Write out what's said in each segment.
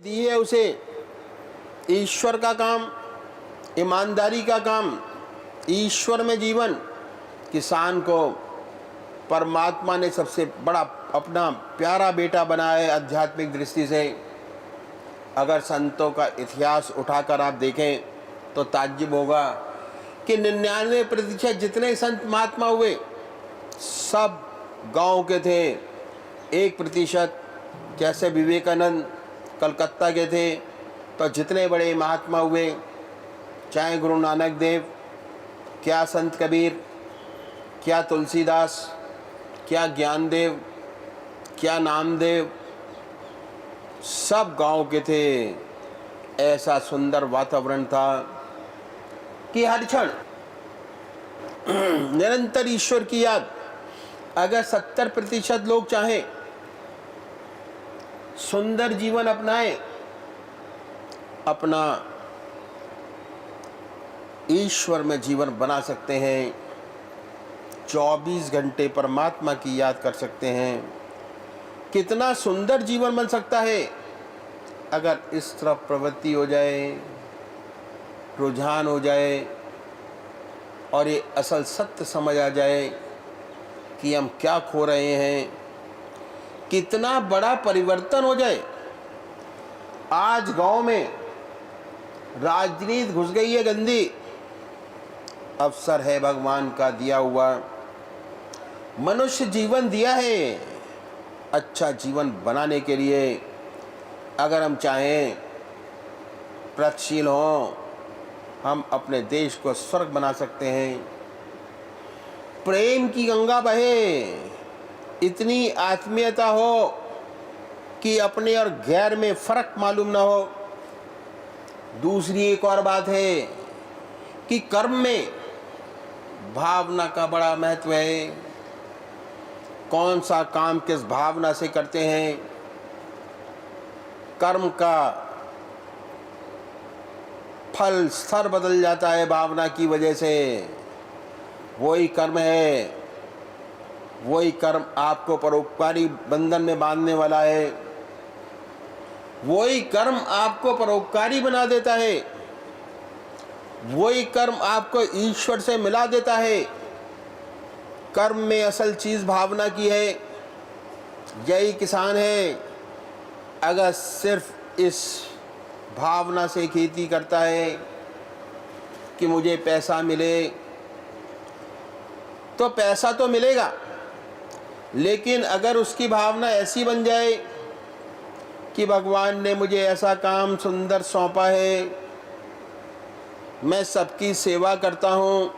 दी है उसे ईश्वर का काम, ईमानदारी का काम, ईश्वर में जीवन। किसान को परमात्मा ने सबसे बड़ा अपना प्यारा बेटा बनाया है आध्यात्मिक दृष्टि से। अगर संतों का इतिहास उठाकर आप देखें तो ताज्जुब होगा कि 99% जितने संत महात्मा हुए सब गांव के थे। 1% जैसे विवेकानंद कलकत्ता के थे। तो जितने बड़े महात्मा हुए, चाहे गुरु नानक देव, क्या संत कबीर, क्या तुलसीदास, क्या ज्ञानदेव, क्या नामदेव, सब गांव के थे। ऐसा सुंदर वातावरण था कि हर क्षण निरंतर ईश्वर की याद। अगर 70% लोग चाहें सुंदर जीवन अपनाएं, अपना ईश्वर में जीवन बना सकते हैं, 24 घंटे परमात्मा की याद कर सकते हैं। कितना सुंदर जीवन बन सकता है अगर इस तरफ प्रवृत्ति हो जाए, रुझान हो जाए और ये असल सत्य समझ आ जाए कि हम क्या खो रहे हैं। कितना बड़ा परिवर्तन हो जाए। आज गांव में राजनीति घुस गई है गंदी। अवसर है भगवान का दिया हुआ, मनुष्य जीवन दिया है अच्छा जीवन बनाने के लिए। अगर हम चाहें प्रगतिशील हों, हम अपने देश को स्वर्ग बना सकते हैं। प्रेम की गंगा बहे, इतनी आत्मीयता हो कि अपने और गैर में फर्क मालूम ना हो। दूसरी एक और बात है कि कर्म में भावना का बड़ा महत्व है। कौन सा काम किस भावना से करते हैं, कर्म का फल स्तर बदल जाता है भावना की वजह से। वही कर्म है, वही कर्म आपको परोपकारी बंधन में बांधने वाला है। वही कर्म आपको परोपकारी बना देता है। वही कर्म आपको ईश्वर से मिला देता है। कर्म में असल चीज भावना की है। यही किसान है, अगर सिर्फ इस भावना से खेती करता है कि मुझे पैसा मिले, तो पैसा तो मिलेगा, लेकिन अगर उसकी भावना ऐसी बन जाए कि भगवान ने मुझे ऐसा काम सुंदर सौंपा है, मैं सबकी सेवा करता हूँ,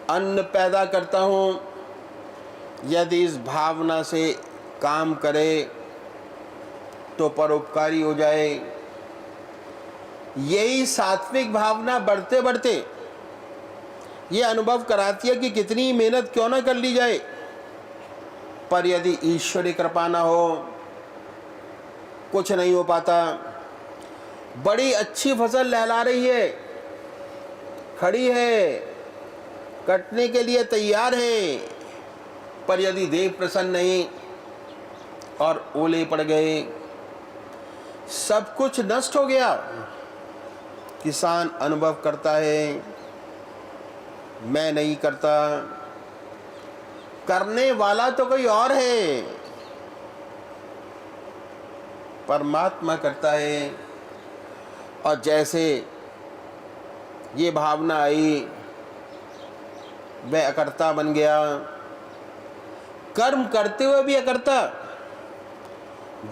अन्न पैदा करता हूँ, यदि इस भावना से काम करे तो परोपकारी हो जाए। यही सात्विक भावना बढ़ते बढ़ते ये अनुभव कराती है कि कितनी मेहनत क्यों ना कर ली जाए, पर यदि ईश्वरी कृपा ना हो कुछ नहीं हो पाता। बड़ी अच्छी फसल लहला रही है, खड़ी है, कटने के लिए तैयार है, पर यदि देव प्रसन्न नहीं और ओले पड़ गए, सब कुछ नष्ट हो गया। किसान अनुभव करता है, मैं नहीं करता, करने वाला तो कोई और है, परमात्मा करता है। और जैसे ये भावना आई, वह अकर्ता बन गया। कर्म करते हुए भी अकर्ता,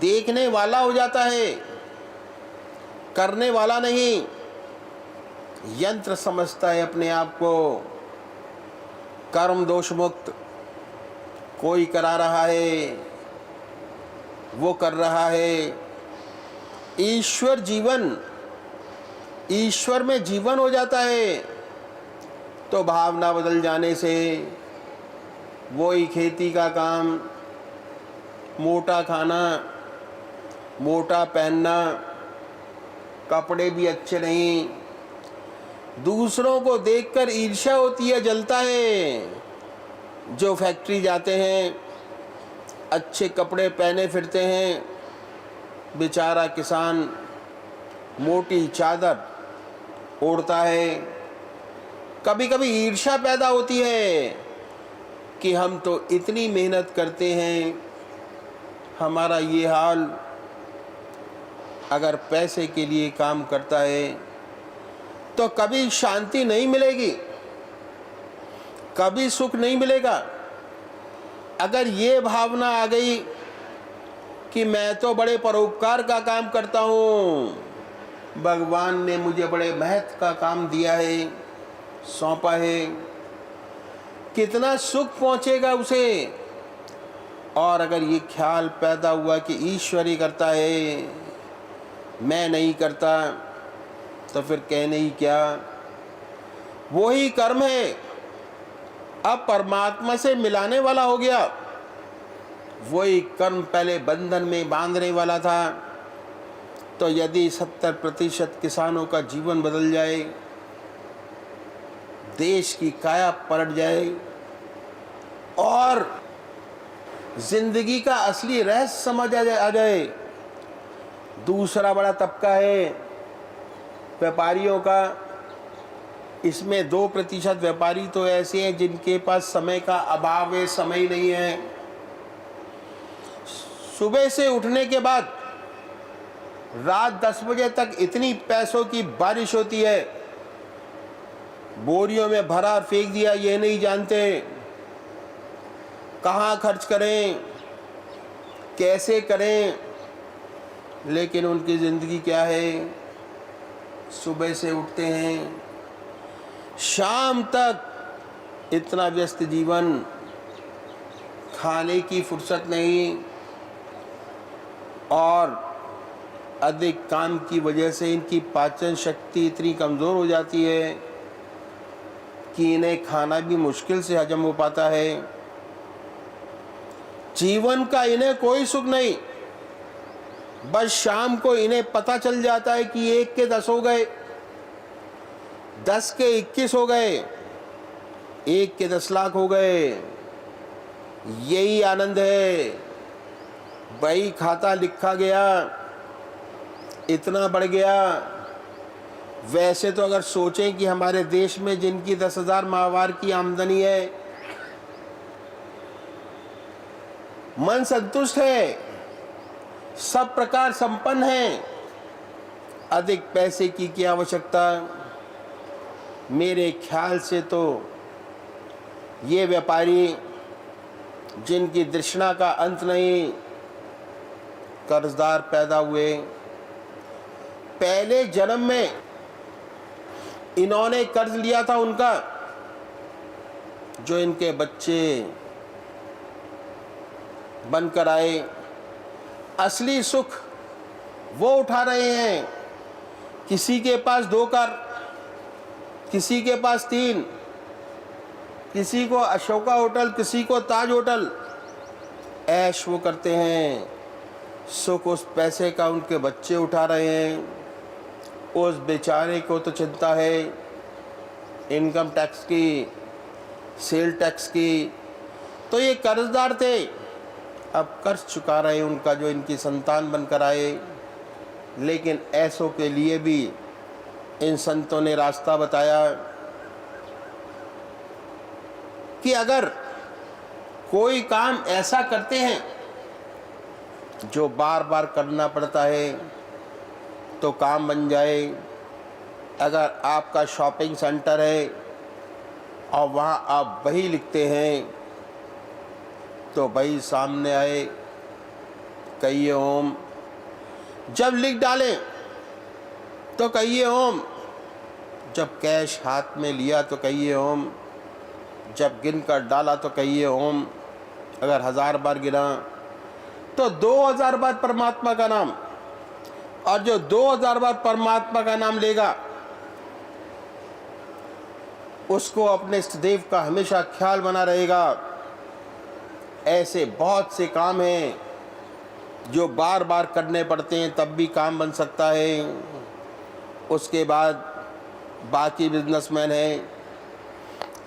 देखने वाला हो जाता है, करने वाला नहीं। यंत्र समझता है अपने आप को, कर्म दोष मुक्त। कोई करा रहा है, वो कर रहा है। ईश्वर जीवन, ईश्वर में जीवन हो जाता है तो भावना बदल जाने से वही खेती का काम, मोटा खाना, मोटा पहनना, कपड़े भी अच्छे नहीं, दूसरों को देखकर ईर्ष्या होती है, जलता है। जो फैक्ट्री जाते हैं, अच्छे कपड़े पहने फिरते हैं, बेचारा किसान मोटी चादर ओढ़ता है। कभी कभी ईर्ष्या पैदा होती है कि हम तो इतनी मेहनत करते हैं, हमारा ये हाल। अगर पैसे के लिए काम करता है तो कभी शांति नहीं मिलेगी, कभी सुख नहीं मिलेगा। अगर ये भावना आ गई कि मैं तो बड़े परोपकार का काम करता हूँ, भगवान ने मुझे बड़े महत्व का काम दिया है, सौंपा है, कितना सुख पहुँचेगा उसे। और अगर ये ख्याल पैदा हुआ कि ईश्वर ही करता है, मैं नहीं करता, तो फिर कहने ही क्या। वो ही कर्म है, अब परमात्मा से मिलाने वाला हो गया। वही कर्म पहले बंधन में बांधने वाला था। तो यदि 70% किसानों का जीवन बदल जाए, देश की काया पलट जाए और जिंदगी का असली रहस्य समझ आ जाए। दूसरा बड़ा तबका है व्यापारियों का। इसमें 2% व्यापारी तो ऐसे हैं जिनके पास समय का अभाव है, समय नहीं है। सुबह से उठने के बाद रात 10 बजे तक इतनी पैसों की बारिश होती है, बोरियों में भरा फेंक दिया, ये नहीं जानते कहाँ खर्च करें, कैसे करें। लेकिन उनकी ज़िंदगी क्या है, सुबह से उठते हैं, शाम तक इतना व्यस्त जीवन, खाने की फुर्सत नहीं, और अधिक काम की वजह से इनकी पाचन शक्ति इतनी कमज़ोर हो जाती है कि इन्हें खाना भी मुश्किल से हजम हो पाता है। जीवन का इन्हें कोई सुख नहीं। बस शाम को इन्हें पता चल जाता है कि 1 के 10 हो गए, 10 के 21 हो गए, 1 के 10 लाख हो गए। यही आनंद है। बही खाता लिखा गया, इतना बढ़ गया। वैसे तो अगर सोचें कि हमारे देश में जिनकी 10,000 माहवार की आमदनी है, मन संतुष्ट है, सब प्रकार संपन्न है, अधिक पैसे की क्या आवश्यकता। मेरे ख्याल से तो ये व्यापारी जिनकी तृष्णा का अंत नहीं, कर्जदार पैदा हुए। पहले जन्म में इन्होंने कर्ज लिया था उनका, जो इनके बच्चे बनकर आए। असली सुख वो उठा रहे हैं। किसी के पास 2 कार, किसी के पास 3, किसी को अशोका होटल, किसी को ताज होटल, ऐश वो करते हैं। सुख उस पैसे का उनके बच्चे उठा रहे हैं। उस बेचारे को तो चिंता है इनकम टैक्स की, सेल टैक्स की। तो ये कर्जदार थे, अब कर्ज चुका रहे हैं उनका, जो इनकी संतान बनकर आए। लेकिन ऐसों के लिए भी इन संतों ने रास्ता बताया कि अगर कोई काम ऐसा करते हैं जो बार बार करना पड़ता है तो काम बन जाए। अगर आपका शॉपिंग सेंटर है और वहाँ आप बही लिखते हैं तो बही सामने आए, कहिए ओम। जब लिख डालें तो कहिए ओम। जब कैश हाथ में लिया तो कहिए ओम। जब गिन कर डाला तो कहिए ओम। अगर 1000 बार गिना तो 2000 बार परमात्मा का नाम। और जो 2000 बार परमात्मा का नाम लेगा उसको अपने इष्ट देव का हमेशा ख्याल बना रहेगा। ऐसे बहुत से काम हैं जो बार बार करने पड़ते हैं तब भी काम बन सकता है। उसके बाद बाकी बिजनेसमैन हैं।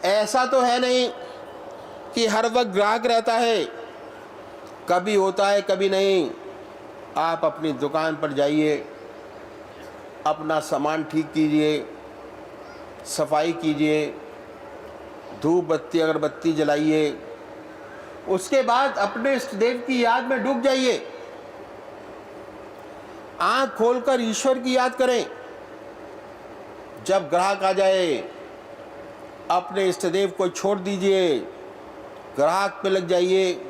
ऐसा तो है नहीं कि हर वक्त ग्राहक रहता है, कभी होता है कभी नहीं। आप अपनी दुकान पर जाइए, अपना सामान ठीक कीजिए, सफाई कीजिए, धूप बत्ती अगरबत्ती जलाइए। उसके बाद अपने इष्ट देव की याद में डूब जाइए। आंख खोलकर ईश्वर की याद करें। जब ग्राहक आ जाए, अपने इष्ट देव को छोड़ दीजिए, ग्राहक पे लग जाइए।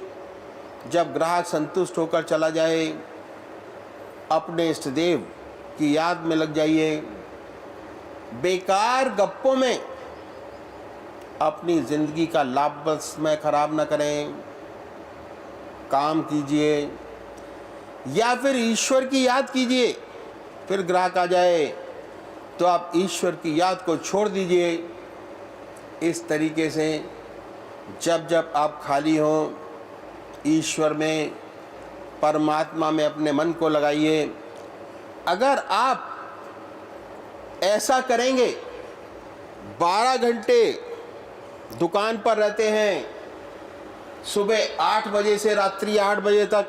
जब ग्राहक संतुष्ट होकर चला जाए, अपने इष्ट देव की याद में लग जाइए। बेकार गप्पों में अपनी जिंदगी का लाभ में खराब न करें। काम कीजिए या फिर ईश्वर की याद कीजिए। फिर ग्राहक आ जाए तो आप ईश्वर की याद को छोड़ दीजिए। इस तरीके से जब जब आप खाली हों, ईश्वर में, परमात्मा में अपने मन को लगाइए। अगर आप ऐसा करेंगे, 12 घंटे दुकान पर रहते हैं, सुबह 8 बजे से रात्रि 8 बजे तक,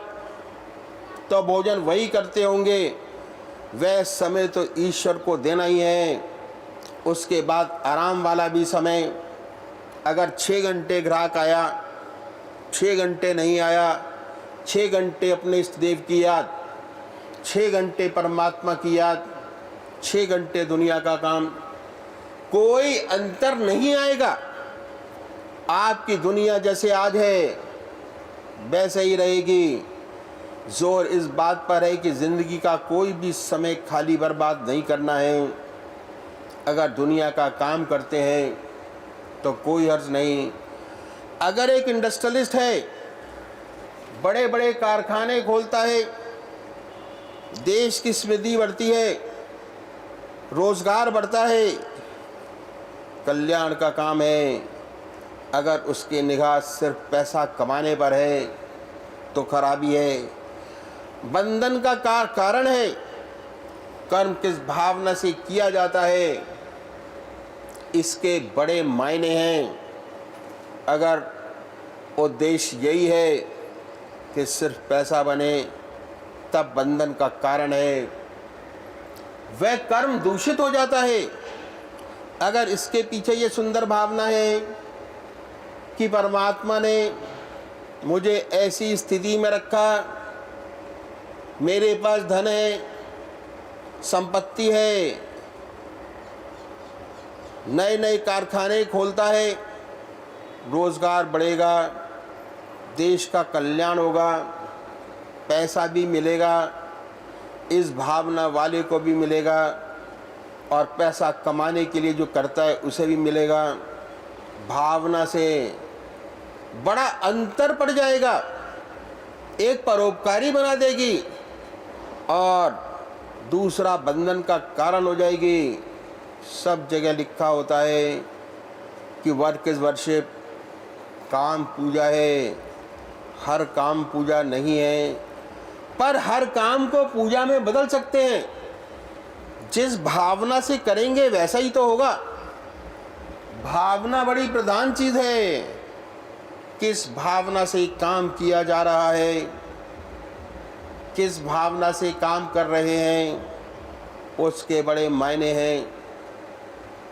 तो भोजन वही करते होंगे। वह समय तो ईश्वर को देना ही है। उसके बाद आराम वाला भी समय। अगर 6 घंटे ग्राहक आया, 6 घंटे नहीं आया, 6 घंटे अपने इष्ट देव की याद, 6 घंटे परमात्मा की याद, 6 घंटे दुनिया का काम, कोई अंतर नहीं आएगा। आपकी दुनिया जैसे आज है वैसे ही रहेगी। जोर इस बात पर है कि ज़िंदगी का कोई भी समय खाली बर्बाद नहीं करना है। अगर दुनिया का काम करते हैं तो कोई हर्ज नहीं। अगर एक इंडस्ट्रियलिस्ट है, बड़े बड़े कारखाने खोलता है, देश की समृद्धि बढ़ती है, रोजगार बढ़ता है, कल्याण का काम है। अगर उसकी निगाह सिर्फ पैसा कमाने पर है तो खराबी है। बंधन का कारण है। कर्म किस भावना से किया जाता है, इसके बड़े मायने हैं। अगर उद्देश्य यही है कि सिर्फ पैसा बने, तब बंधन का कारण है। वह कर्म दूषित हो जाता है। अगर इसके पीछे ये सुंदर भावना है कि परमात्मा ने मुझे ऐसी स्थिति में रखा, मेरे पास धन है, संपत्ति है, नए नए कारखाने खोलता है, रोजगार बढ़ेगा, देश का कल्याण होगा, पैसा भी मिलेगा, इस भावना वाले को भी मिलेगा, और पैसा कमाने के लिए जो करता है उसे भी मिलेगा। भावना से बड़ा अंतर पड़ जाएगा। एक परोपकारी बना देगी और दूसरा बंधन का कारण हो जाएगी। सब जगह लिखा होता है कि वर्क इज वर्शिप, काम पूजा है। हर काम पूजा नहीं है, पर हर काम को पूजा में बदल सकते हैं। जिस भावना से करेंगे वैसा ही तो होगा। भावना बड़ी प्रधान चीज है। किस भावना से काम किया जा रहा है, किस भावना से काम कर रहे हैं, उसके बड़े मायने हैं।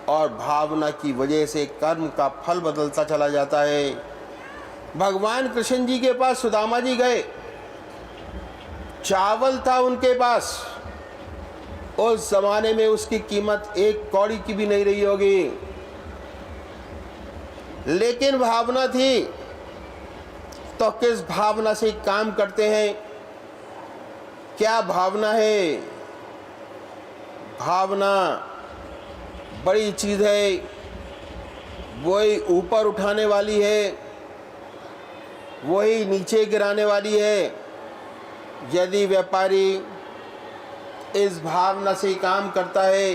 और भावना की वजह से कर्म का फल बदलता चला जाता है। भगवान कृष्ण जी के पास सुदामा जी गए, चावल था उनके पास। उस जमाने में उसकी कीमत 1 कौड़ी की भी नहीं रही होगी, लेकिन भावना थी। तो किस भावना से काम करते हैं, क्या भावना है? भावना बड़ी चीज है। वही ऊपर उठाने वाली है, वही नीचे गिराने वाली है। यदि व्यापारी इस भावना से काम करता है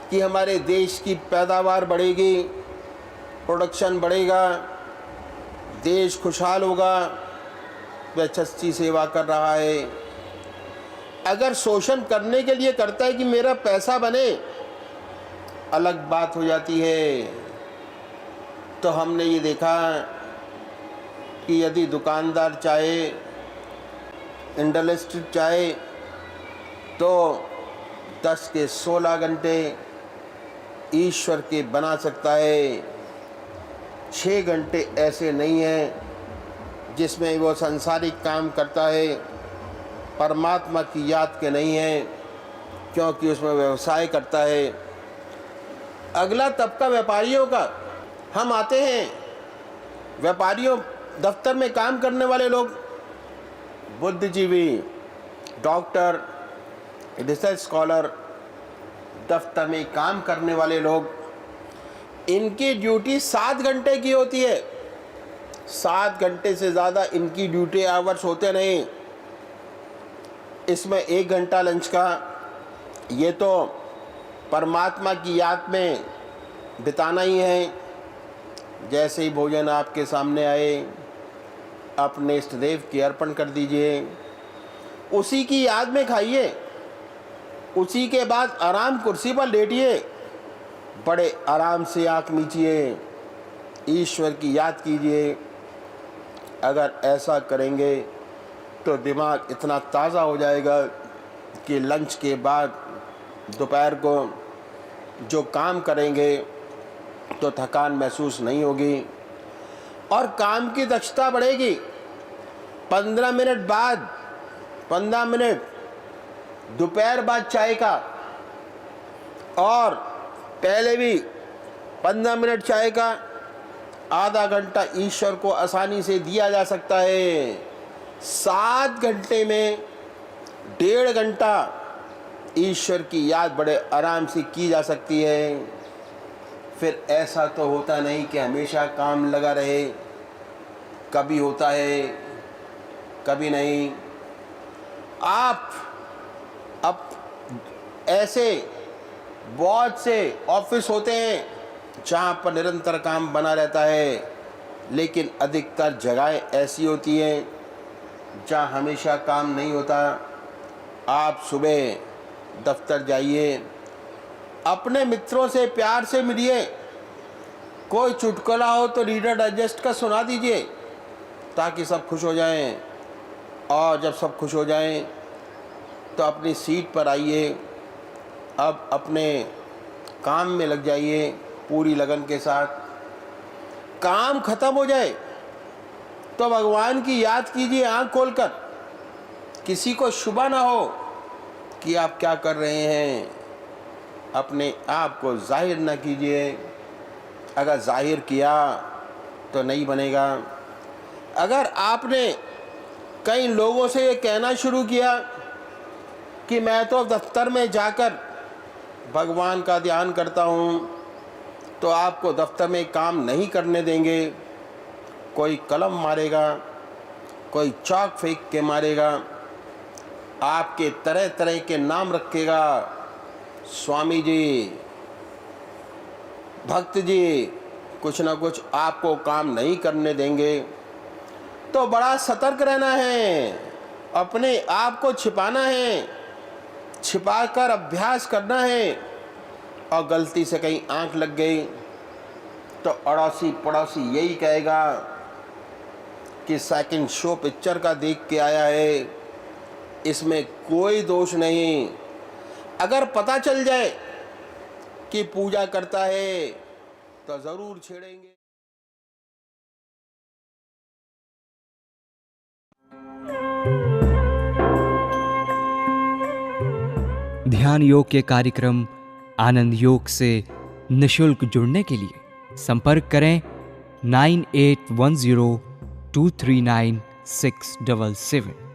कि हमारे देश की पैदावार बढ़ेगी, प्रोडक्शन बढ़ेगा, देश खुशहाल होगा, वह सच्ची सेवा कर रहा है। अगर शोषण करने के लिए करता है कि मेरा पैसा बने, अलग बात हो जाती है। तो हमने ये देखा कि यदि दुकानदार चाहे इंडस्ट्री चाहे तो 10 के 16 घंटे ईश्वर के बना सकता है। 6 घंटे ऐसे नहीं हैं जिसमें वो सांसारिक काम करता है, परमात्मा की याद के नहीं है, क्योंकि उसमें व्यवसाय करता है। अगला तबका व्यापारियों का। हम आते हैं व्यापारियों, दफ्तर में काम करने वाले लोग, बुद्धिजीवी, डॉक्टर, रिसर्च स्कॉलर, दफ्तर में काम करने वाले लोग, इनकी ड्यूटी 7 घंटे की होती है। 7 घंटे से ज़्यादा इनकी ड्यूटी आवर्स होते नहीं। इसमें 1 घंटा लंच का, ये तो परमात्मा की याद में बिताना ही है। जैसे ही भोजन आपके सामने आए, अपने इष्ट देव की अर्पण कर दीजिए, उसी की याद में खाइए। उसी के बाद आराम कुर्सी पर लेटिए, बड़े आराम से आँख मीचिए, ईश्वर की याद कीजिए। अगर ऐसा करेंगे तो दिमाग इतना ताज़ा हो जाएगा कि लंच के बाद दोपहर को जो काम करेंगे तो थकान महसूस नहीं होगी और काम की दक्षता बढ़ेगी। 15 मिनट बाद, 15 मिनट दोपहर बाद चाय का, और पहले भी 15 मिनट चाय का, आधा घंटा ईश्वर को आसानी से दिया जा सकता है। 7 घंटे में 1.5 घंटा ईश्वर की याद बड़े आराम से की जा सकती है। फिर ऐसा तो होता नहीं कि हमेशा काम लगा रहे, कभी होता है कभी नहीं। आप अब ऐसे बहुत से ऑफिस होते हैं जहाँ पर निरंतर काम बना रहता है, लेकिन अधिकतर जगहें ऐसी होती हैं जहाँ हमेशा काम नहीं होता। आप सुबह दफ्तर जाइए, अपने मित्रों से प्यार से मिलिए, कोई चुटकुला हो तो रीडर डाइजेस्ट का सुना दीजिए ताकि सब खुश हो जाएं। और जब सब खुश हो जाएं तो अपनी सीट पर आइए, अब अपने काम में लग जाइए पूरी लगन के साथ। काम खत्म हो जाए तो भगवान की याद कीजिए आँख खोलकर। किसी को शुबा ना हो कि आप क्या कर रहे हैं। अपने आप को जाहिर ना कीजिए। अगर जाहिर किया तो नहीं बनेगा। अगर आपने कई लोगों से ये कहना शुरू किया कि मैं तो दफ्तर में जाकर भगवान का ध्यान करता हूँ, तो आपको दफ्तर में काम नहीं करने देंगे। कोई कलम मारेगा, कोई चाक फेंक के मारेगा, आपके तरह तरह के नाम रखेगा, स्वामी जी, भक्त जी, कुछ ना कुछ आपको काम नहीं करने देंगे। तो बड़ा सतर्क रहना है, अपने आप को छिपाना है, छिपाकर अभ्यास करना है। और गलती से कहीं आंख लग गई तो अड़ोसी पड़ोसी यही कहेगा कि सेकंड शो पिक्चर का देख के आया है, इसमें कोई दोष नहीं। अगर पता चल जाए कि पूजा करता है तो ज़रूर छेड़ेंगे। ध्यान योग के कार्यक्रम आनंद योग से निशुल्क जुड़ने के लिए संपर्क करें 9810239677।